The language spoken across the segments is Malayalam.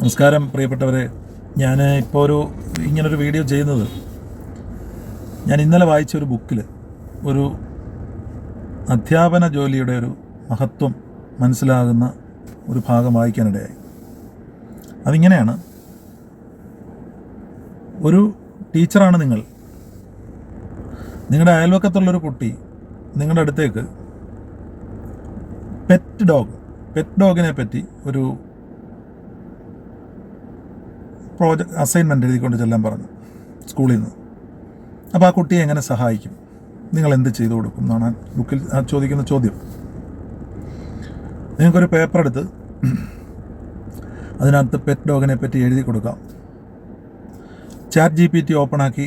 നമസ്കാരം പ്രിയപ്പെട്ടവരെ. ഞാൻ ഇപ്പോൾ ഇങ്ങനൊരു വീഡിയോ ചെയ്യുന്നത്, ഞാൻ ഇന്നലെ വായിച്ച ഒരു ബുക്കിൽ ഒരു അധ്യാപന ജോലിയുടെ ഒരു മഹത്വം മനസ്സിലാകുന്ന ഒരു ഭാഗം വായിക്കാനിടയായി. അതിങ്ങനെയാണ്: ഒരു ടീച്ചറാണ് നിങ്ങൾ. നിങ്ങളുടെ അയൽവക്കത്തുള്ളൊരു കുട്ടി നിങ്ങളുടെ അടുത്തേക്ക് പെറ്റ് ഡോഗിനെ പറ്റി ഒരു അസൈൻമെൻറ്റ് എഴുതിക്കൊണ്ട് ചെല്ലാൻ പറഞ്ഞു സ്കൂളിൽ നിന്ന്. അപ്പോൾ ആ കുട്ടിയെ എങ്ങനെ സഹായിക്കും, നിങ്ങൾ എന്ത് ചെയ്തു കൊടുക്കും എന്നാണ് ബുക്കിൽ ചോദിക്കുന്ന ചോദ്യം. നിങ്ങൾക്കൊരു പേപ്പർ എടുത്ത് അതിനകത്ത് പെറ്റ് ഡോഗിനെ പറ്റി എഴുതി കൊടുക്കാം. ChatGPT ഓപ്പണാക്കി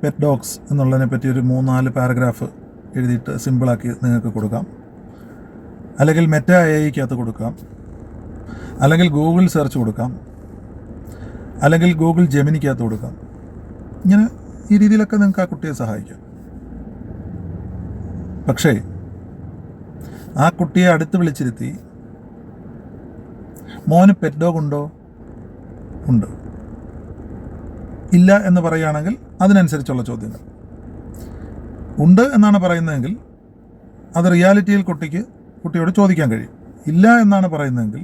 പെറ്റ് ഡോഗ്സ് എന്നുള്ളതിനെ പറ്റി ഒരു 3-4 പാരഗ്രാഫ് എഴുതിയിട്ട് സിമ്പിളാക്കി നിങ്ങൾക്ക് കൊടുക്കാം. അല്ലെങ്കിൽ മെറ്റാ AIക്കകത്ത് കൊടുക്കാം, അല്ലെങ്കിൽ ഗൂഗിൾ സെർച്ച് കൊടുക്കാം, അല്ലെങ്കിൽ ഗൂഗിൾ ജെമിനിക്കകത്ത് കൊടുക്കാം. ഇങ്ങനെ ഈ രീതിയിലൊക്കെ നിങ്ങൾക്ക് ആ കുട്ടിയെ സഹായിക്കാം. പക്ഷേ ആ കുട്ടിയെ അടുത്ത് വിളിച്ചിരുത്തി, മോന് പെറ്റ് ഡോഗ് ഉണ്ടോ? ഉണ്ട്. ഇല്ല എന്ന് പറയുകയാണെങ്കിൽ അതിനനുസരിച്ചുള്ള ചോദ്യങ്ങൾ. ഉണ്ട് എന്നാണ് പറയുന്നതെങ്കിൽ അത് റിയാലിറ്റിയിൽ കുട്ടിയോട് ചോദിക്കാൻ കഴിയും. ഇല്ല എന്നാണ് പറയുന്നതെങ്കിൽ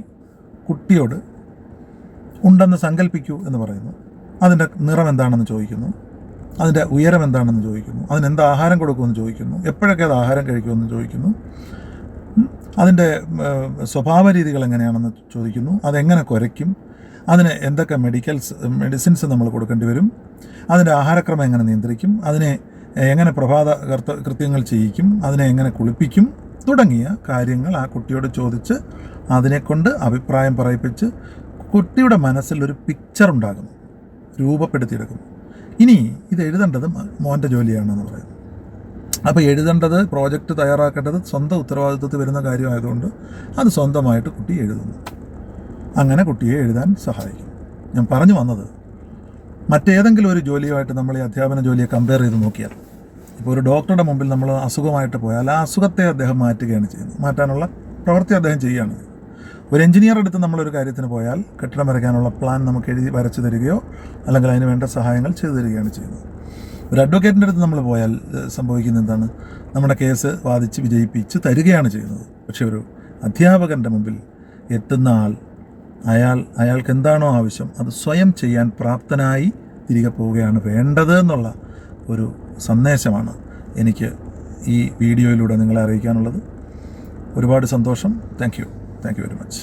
കുട്ടിയോട് ഉണ്ടെന്ന് സങ്കല്പിക്കൂ എന്ന് പറയുന്നു. അതിൻ്റെ നിറം എന്താണെന്ന് ചോദിക്കുന്നു, അതിൻ്റെ ഉയരം എന്താണെന്ന് ചോദിക്കുന്നു, അതിനെന്ത് ആഹാരം കൊടുക്കുമെന്ന് ചോദിക്കുന്നു, എപ്പോഴൊക്കെ അത് ആഹാരം കഴിക്കുമെന്ന് ചോദിക്കുന്നു, അതിൻ്റെ സ്വഭാവ രീതികൾ എങ്ങനെയാണെന്ന് ചോദിക്കുന്നു, അതെങ്ങനെ കുരയ്ക്കും, അതിന് എന്തൊക്കെ മെഡിസിൻസ് നമ്മൾ കൊടുക്കേണ്ടി വരും, അതിൻ്റെ ആഹാരക്രമം എങ്ങനെ നിയന്ത്രിക്കും, അതിനെ എങ്ങനെ പ്രഭാത കൃത്യങ്ങൾ ചെയ്യിക്കും, അതിനെ എങ്ങനെ കുളിപ്പിക്കും തുടങ്ങിയ കാര്യങ്ങൾ ആ കുട്ടിയോട് ചോദിച്ച് അതിനെക്കൊണ്ട് അഭിപ്രായം പറയിപ്പിച്ച് കുട്ടിയുടെ മനസ്സിൽ ഒരു പിക്ചർ ഉണ്ടാകുന്നു, രൂപപ്പെടുത്തിയെടുക്കുന്നു. ഇനി ഇത് എഴുതേണ്ടത് മോൻ്റെ ജോലിയാണെന്ന് പറയുന്നു. അപ്പോൾ എഴുതേണ്ടത്, പ്രോജക്റ്റ് തയ്യാറാക്കേണ്ടത് സ്വന്തം ഉത്തരവാദിത്വത്തിൽ വരുന്ന കാര്യമായതുകൊണ്ട് അത് സ്വന്തമായിട്ട് കുട്ടി എഴുതുന്നു. അങ്ങനെ കുട്ടിയെ എഴുതാൻ സഹായിക്കും. ഞാൻ പറഞ്ഞു വന്നത്, മറ്റേതെങ്കിലും ഒരു ജോലിയുമായിട്ട് നമ്മൾ ഈ അധ്യാപന ജോലിയെ കമ്പയർ ചെയ്ത് നോക്കിയാൽ, ഇപ്പോൾ ഒരു ഡോക്ടറുടെ മുമ്പിൽ നമ്മൾ അസുഖമായിട്ട് പോയാൽ ആ അസുഖത്തെ അദ്ദേഹം മാറ്റുകയാണ് ചെയ്യുന്നത്, മാറ്റാനുള്ള പ്രവൃത്തി അദ്ദേഹം ചെയ്യുകയാണ്. ഒരു എഞ്ചിനീയർ അടുത്ത് നമ്മളൊരു കാര്യത്തിന് പോയാൽ കെട്ടിടം വരയ്ക്കാനുള്ള പ്ലാൻ നമുക്ക് എഴുതി വരച്ച് തരികയോ അല്ലെങ്കിൽ അതിന് വേണ്ട സഹായങ്ങൾ ചെയ്തു തരികയാണ് ചെയ്യുന്നത്. ഒരു അഡ്വക്കേറ്റിൻ്റെ അടുത്ത് നമ്മൾ പോയാൽ സംഭവിക്കുന്നത് എന്താണ്? നമ്മുടെ കേസ് വാദിച്ച് വിജയിപ്പിച്ച് തരികയാണ് ചെയ്യുന്നത്. പക്ഷേ ഒരു അധ്യാപകൻ്റെ മുമ്പിൽ എത്തുന്ന അയാൾക്ക് എന്താണോ ആവശ്യം അത് സ്വയം ചെയ്യാൻ പ്രാപ്തനായി തിരികെ പോവുകയാണ് വേണ്ടത് എന്നുള്ള ഒരു സന്ദേശമാണ് എനിക്ക് ഈ വീഡിയോയിലൂടെ നിങ്ങളെ അറിയിക്കാനുള്ളത്. ഒരുപാട് സന്തോഷം. Thank you very much.